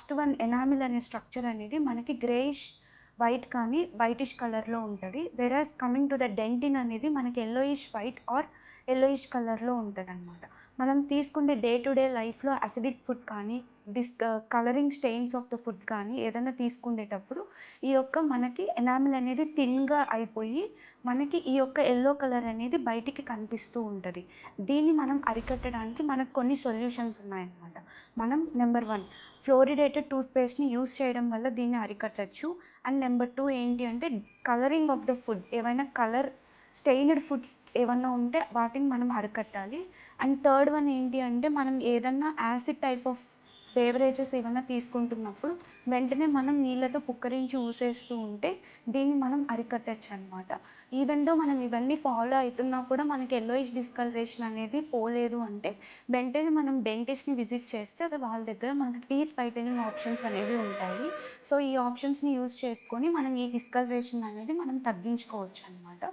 First one enamel అనే structure అనేది మనకి గ్రేయిష్ వైట్ కానీ వైటిష్ కలర్‌లో ఉంటది. వెరాస్ కమింగ్ టు ద డెంటిన్ అనేది మనకి యెల్లోయిష్ వైట్ ఆర్ యెల్లోయిష్ కలర్‌లో ఉంటదనమాట. మనం తీసుకునే డే టు డే లైఫ్‌లో అసిడిక్ ఫుడ్ కానీ, colouring stains of the food కానీ ఏదన్నా తీసుకునేటప్పుడు ఈ యొక్క మనకి ఎనామిల్ అనేది థిన్‌గా అయిపోయి, మనకి ఈ యొక్క యెల్లో కలర్ అనేది బయటికి కనిపిస్తూ ఉంటది. దీన్ని మనం అరికట్టడానికి మనకు కొన్ని సొల్యూషన్స్ ఉన్నాయన్నమాట. మనం నంబర్ 1 ఫ్లోరిడేటెడ్ టూత్ పేస్ట్‌ని యూజ్ చేయడం వల్ల దీన్ని అరికట్టొచ్చు. అండ్ నెంబర్ 2 ఏంటి అంటే కలరింగ్ ఆఫ్ ద ఫుడ్ ఏవైనా కలర్ స్టెయిన్డ్ ఫుడ్స్ ఏవన్నా ఉంటే వాటిని మనం అరికట్టాలి. అండ్ థర్డ్ వన్ ఏంటి అంటే మనం ఏదన్నా యాసిడ్ టైప్ ఆఫ్ బేవరేజెస్ ఏవన్నా తీసుకుంటున్నప్పుడు వెంటనే మనం నీళ్ళతో పుక్కరించి ఊసేస్తూ ఉంటే దీన్ని మనం అరికట్టొచ్చనమాట. ఈవెన్ దో మనం ఇవన్నీ ఫాలో అయితున్నా కూడా మనకి యెల్లోయిష్ డిస్కలరేషన్ అనేది పోలేదు అంటే వెంటనే మనం డెంటిస్ట్‌ని విజిట్ చేస్తే అది వాళ్ళ దగ్గర మనకి టీత్ వైటనింగ్ ఆప్షన్స్ అనేవి ఉంటాయి. సో, ఈ ఆప్షన్స్‌ని యూజ్ చేసుకొని మనం ఈ డిస్కలరేషన్ అనేది మనం తగ్గించుకోవచ్చనమాట.